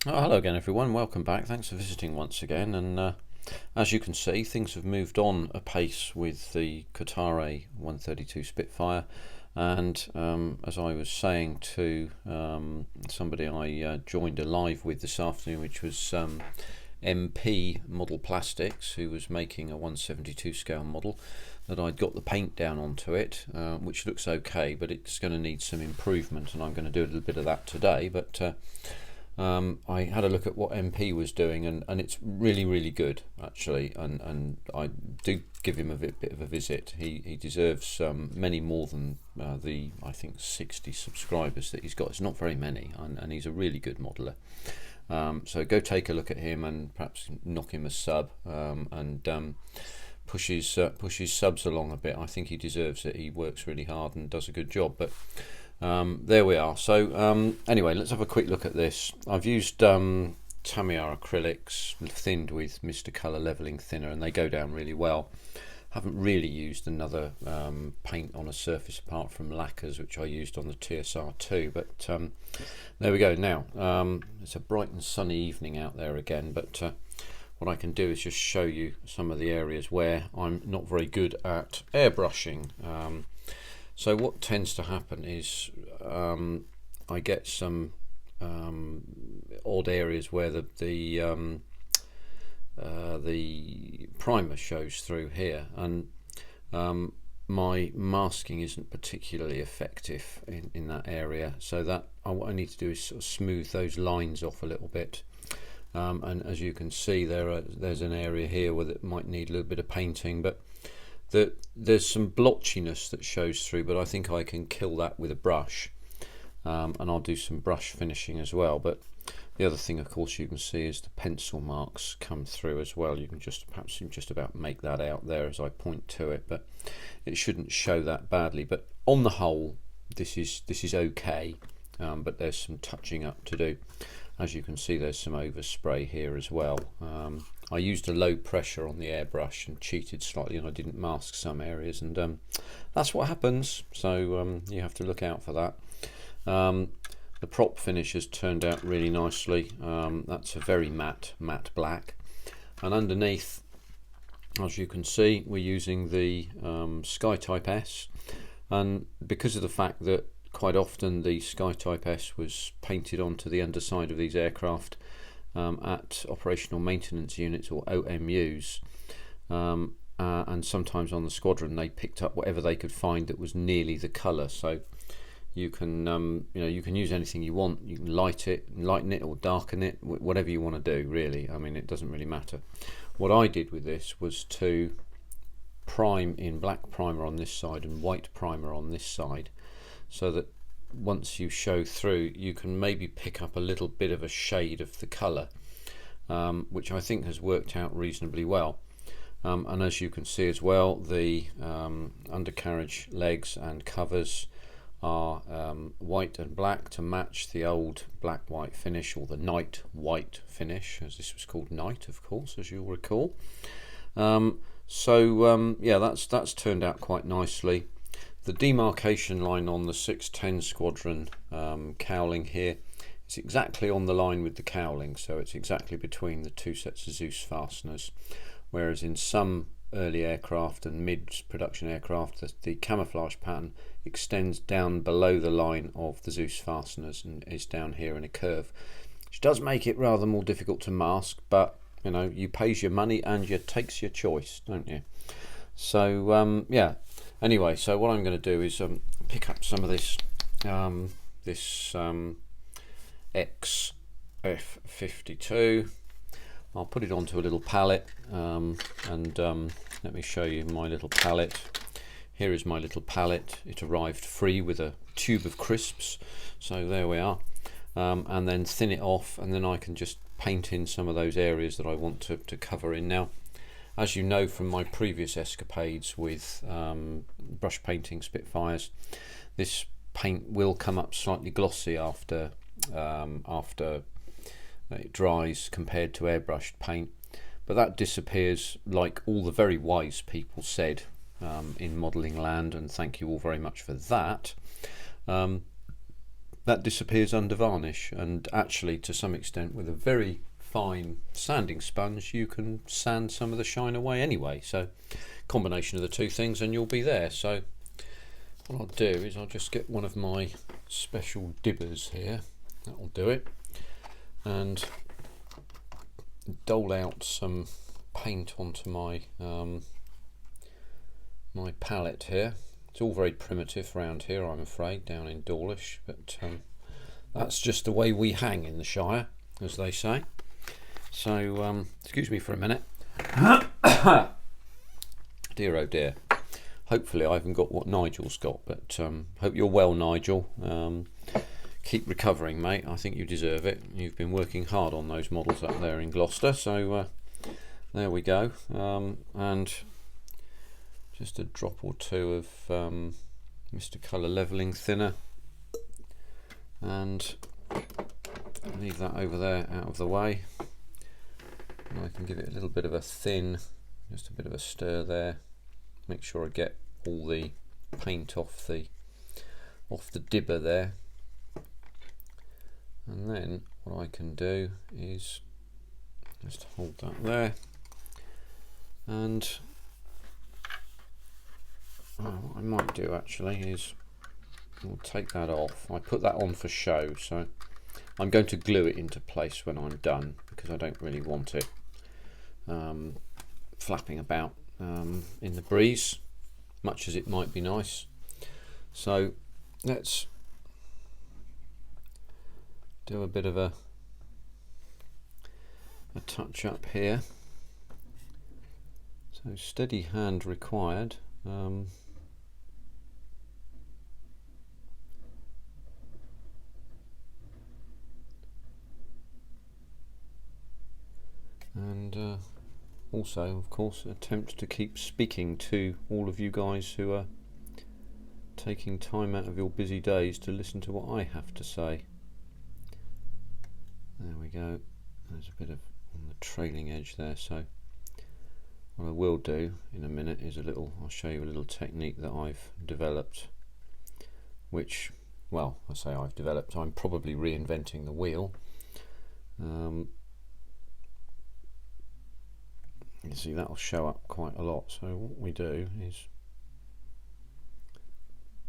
Oh, hello again, everyone. Welcome back. Thanks for visiting once again. And as you can see, things have moved on apace with the Kotare 132 Spitfire. And as I was saying to somebody I joined a live with this afternoon, which was MP Model Plastics, who was making a 172 scale model, that I'd got the paint down onto it, which looks okay, but it's going to need some improvement, and I'm going to do a little bit of that today. But I had a look at what MP was doing, and it's really good actually, and I do give him a bit of a visit. He deserves many more than the I think 60 subscribers that he's got. It's not very many, and he's a really good modeler. So go take a look at him and perhaps knock him a sub, and push his subs along a bit. I think he deserves it. He works really hard and does a good job. But there we are. So anyway, let's have a quick look at this. I've used Tamiya acrylics thinned with Mr. Colour leveling thinner, and they go down really well. Haven't really used another paint on a surface apart from lacquers, which I used on the TSR2, but there we go. Now it's a bright and sunny evening out there again, but what I can do is just show you some of the areas where I'm not very good at airbrushing. So what tends to happen is I get some odd areas where the primer shows through here, and my masking isn't particularly effective in that area. So that what I need to do is sort of smooth those lines off a little bit. And as you can see, there's an area here where it might need a little bit of painting, but there's some blotchiness that shows through, but I think I can kill that with a brush, and I'll do some brush finishing as well. But the other thing, of course, you can see is the pencil marks come through as well. You can perhaps just about make that out there as I point to it, but it shouldn't show that badly. But on the whole, this is okay, but there's some touching up to do. As you can see, there's some overspray here as well. I used a low pressure on the airbrush and cheated slightly, and I didn't mask some areas, and that's what happens. So you have to look out for that. The prop finish has turned out really nicely. That's a very matte black, and underneath, as you can see, we're using the Sky Type S, and because of the fact that quite often the Sky Type S was painted onto the underside of these aircraft at operational maintenance units, or OMUs, and sometimes on the squadron they picked up whatever they could find that was nearly the colour. So you can you can use anything you want. You can lighten it or darken it, whatever you want to do, really. I mean, it doesn't really matter. What I did with this was to prime in black primer on this side and white primer on this side, so that once you show through, you can maybe pick up a little bit of a shade of the colour, which I think has worked out reasonably well. And as you can see as well, the undercarriage legs and covers are white and black to match the old black-white finish, or the night white finish, as this was called night, of course, as you'll recall. Yeah, that's turned out quite nicely. The demarcation line on the 610 squadron cowling here is exactly on the line with the cowling, so it's exactly between the two sets of Zeus fasteners, whereas in some early aircraft and mid-production aircraft, the camouflage pattern extends down below the line of the Zeus fasteners and is down here in a curve, which does make it rather more difficult to mask, but you know, you pays your money and you takes your choice, don't you? So yeah. Anyway, so what I'm going to do is pick up some of this XF52. I'll put it onto a little palette, and let me show you my little palette. Here is my little palette. It arrived free with a tube of crisps, so there we are. And then thin it off, and then I can just paint in some of those areas that I want to cover in. Now, as you know from my previous escapades with brush painting Spitfires, this paint will come up slightly glossy after it dries compared to airbrushed paint, but that disappears, like all the very wise people said in modelling land, and thank you all very much for that. that disappears under varnish, and actually to some extent with a very fine sanding sponge you can sand some of the shine away anyway. So combination of the two things and you'll be there. So what I'll do is I'll just get one of my special dibbers here, that'll do it, and dole out some paint onto my my palette here. It's all very primitive around here, I'm afraid, down in Dawlish, but that's just the way we hang in the Shire, as they say. So excuse me for a minute. Dear oh dear. Hopefully I haven't got what Nigel's got, but hope you're well, Nigel. Keep recovering, mate. I think you deserve it. You've been working hard on those models up there in Gloucester, so there we go. And just a drop or two of Mr. Colour Levelling Thinner, and leave that over there out of the way. And I can give it a little bit of a thin, just a bit of a stir there. Make sure I get all the paint off the dibber there. And then what I can do is just hold that there, and what I might do actually is I'll take that off. I put that on for show, so I'm going to glue it into place when I'm done, because I don't really want it flapping about in the breeze, much as it might be nice. So let's do a bit of a touch up here. So steady hand required. And also, of course, attempt to keep speaking to all of you guys who are taking time out of your busy days to listen to what I have to say. There we go. There's a bit of on the trailing edge there. So what I will do in a minute is I'll show you a little technique that I've developed, which, well, I say I've developed, I'm probably reinventing the wheel. You see that'll show up quite a lot. So what we do is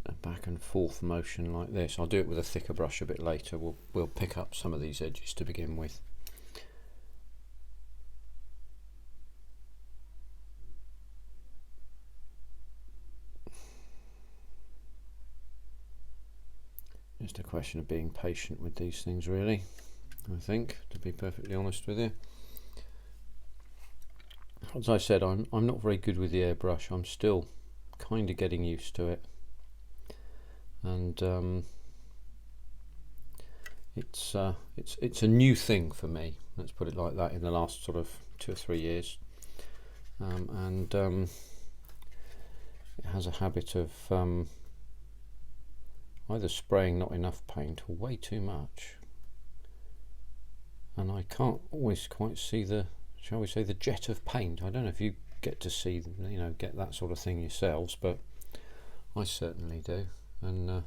a back and forth motion like this. I'll do it with a thicker brush a bit later. We'll pick up some of these edges to begin with. Just a question of being patient with these things, really, I think, to be perfectly honest with you. As I said, I'm not very good with the airbrush. I'm still kind of getting used to it, and it's a new thing for me. Let's put it like that. In the last sort of 2 or 3 years, and it has a habit of either spraying not enough paint or way too much, and I can't always quite see the, shall we say, the jet of paint. I don't know if you get to see, get that sort of thing yourselves, but I certainly do. And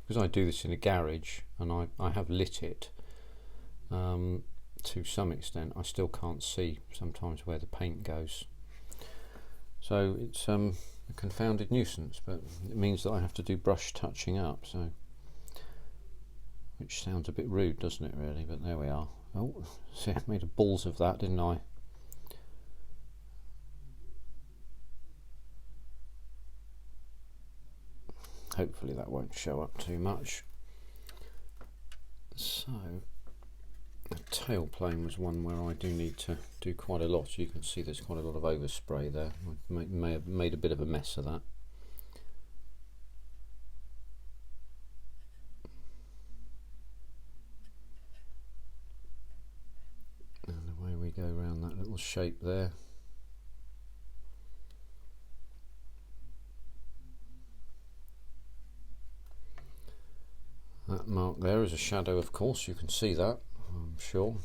because I do this in a garage and I have lit it to some extent, I still can't see sometimes where the paint goes. So it's a confounded nuisance, but it means that I have to do brush touching up, so, which sounds a bit rude, doesn't it, really? But there we are. Oh, see, I made a balls of that, didn't I? Hopefully that won't show up too much. So the tail plane was one where I do need to do quite a lot. You can see there's quite a lot of overspray there. I may have made a bit of a mess of that. And away we go around that little shape there. That mark there is a shadow, of course, you can see that, I'm sure.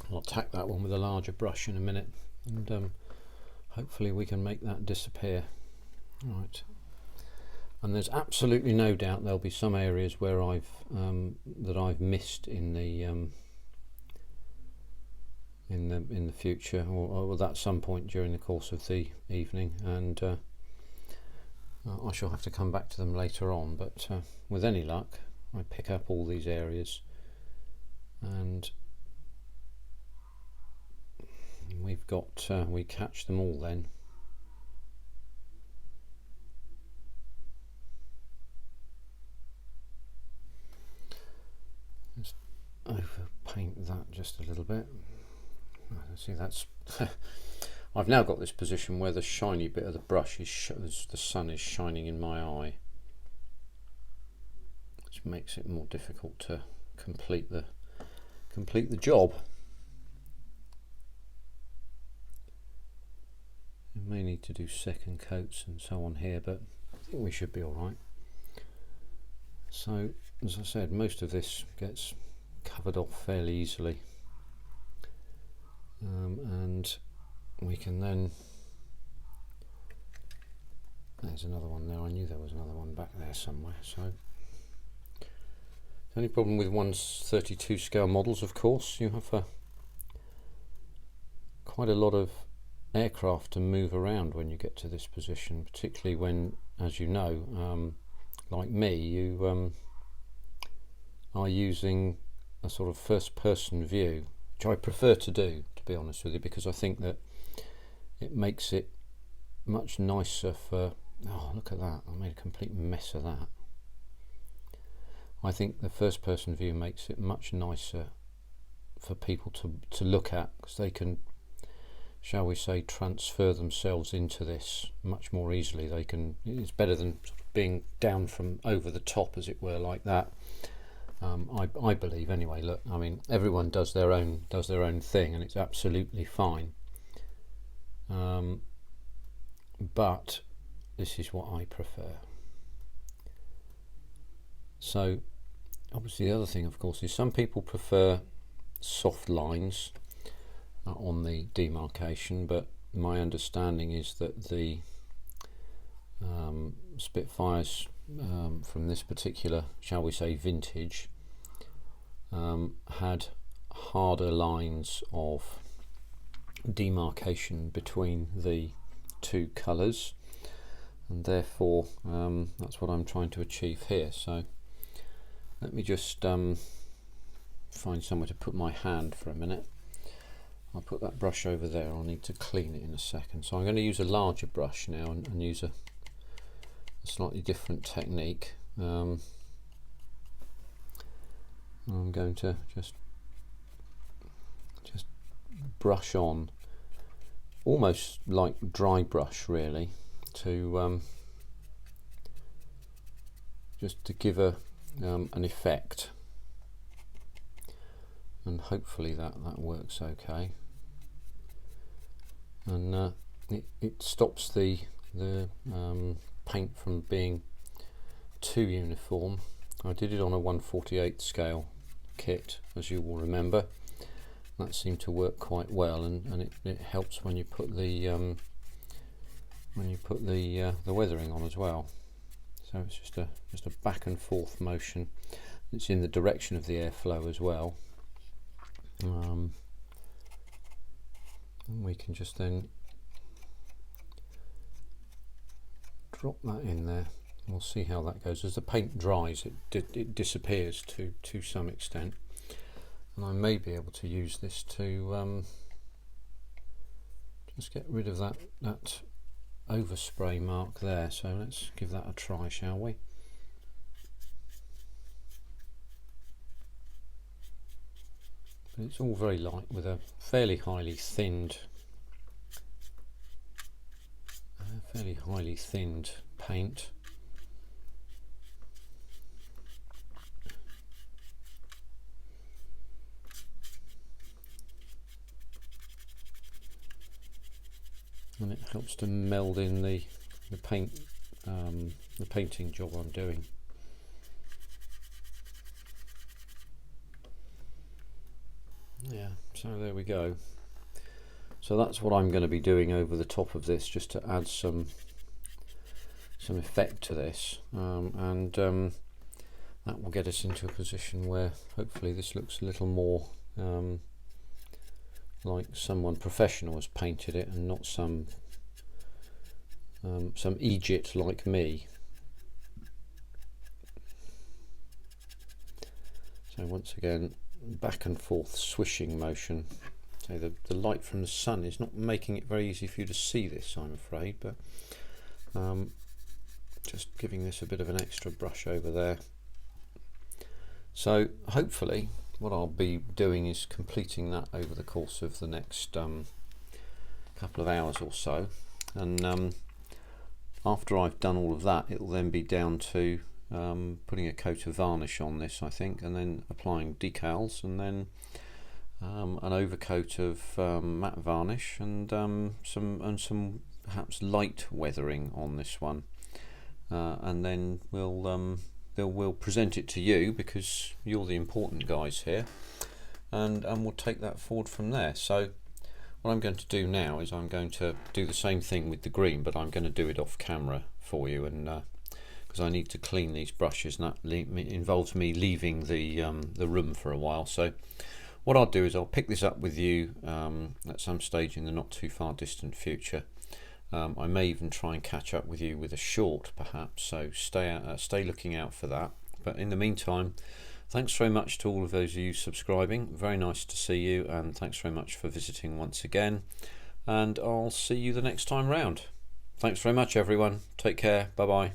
I'll attack that one with a larger brush in a minute, and hopefully we can make that disappear. Right. And there's absolutely no doubt there'll be some areas where I've missed in the future, or at some point during the course of the evening, and I shall have to come back to them later on. But with any luck, I pick up all these areas, and we've got we catch them all then. Just over paint that just a little bit. See, that's I've now got this position where the shiny bit of the brush is the sun is shining in my eye, which makes it more difficult to complete the job. We may need to do second coats and so on here, but I think we should be all right. So, as I said, most of this gets covered off fairly easily, and we can then, there's another one there. I knew there was another one back there somewhere. So the only problem with 1/32 scale models, of course, you have quite a lot of aircraft to move around when you get to this position, particularly when, as you know, like me, you are using a sort of first person view, which I prefer to do, to be honest with you, because I think that it makes it much nicer for, oh, look at that, I made a complete mess of that. I think the first person view makes it much nicer for people to look at, because they can, shall we say, transfer themselves into this much more easily. They can, it's better than sort of being down from over the top, as it were, like that. I believe anyway. Look, I mean, everyone does their own thing, and it's absolutely fine. But this is what I prefer. So obviously the other thing, of course, is some people prefer soft lines on the demarcation, but my understanding is that the Spitfires from this particular, shall we say, vintage, had harder lines of demarcation between the two colours, and therefore that's what I'm trying to achieve here. So let me just find somewhere to put my hand for a minute. I'll put that brush over there. I'll need to clean it in a second. So I'm going to use a larger brush now and use a slightly different technique. I'm going to just brush on, almost like dry brush really, to just to give an effect, and hopefully that works okay, and it stops the paint from being too uniform. I did it on a 1/48 scale kit, as you will remember. That seemed to work quite well, and it helps when you put the weathering on as well. So it's just a back and forth motion. It's in the direction of the airflow as well. And we can just then drop that in there. We'll see how that goes. As the paint dries, it disappears to some extent, and I may be able to use this to just get rid of that overspray mark there. So let's give that a try, shall we? But it's all very light with a fairly highly thinned paint. And it helps to meld in the paint, the painting job I'm doing. Yeah, so there we go. So that's what I'm going to be doing over the top of this, just to add some effect to this, and that will get us into a position where hopefully this looks a little more like someone professional has painted it, and not some Egypt like me. So once again, back and forth swishing motion. So the light from the sun is not making it very easy for you to see this, I'm afraid, but just giving this a bit of an extra brush over there. So hopefully what I'll be doing is completing that over the course of the next couple of hours or so, and after I've done all of that, it will then be down to putting a coat of varnish on this, I think, and then applying decals, and then an overcoat of matte varnish, and some perhaps light weathering on this one, and then we'll present it to you, because you're the important guys here, and we'll take that forward from there. So what I'm going to do now is I'm going to do the same thing with the green, but I'm going to do it off camera for you, and because I need to clean these brushes, and that involves me leaving the room for a while. So what I'll do is I'll pick this up with you at some stage in the not too far distant future. I may even try and catch up with you with a short perhaps, so stay looking out for that. But in the meantime, thanks very much to all of those of you subscribing. Very nice to see you, and thanks very much for visiting once again, and I'll see you the next time round. Thanks very much everyone, take care, bye bye.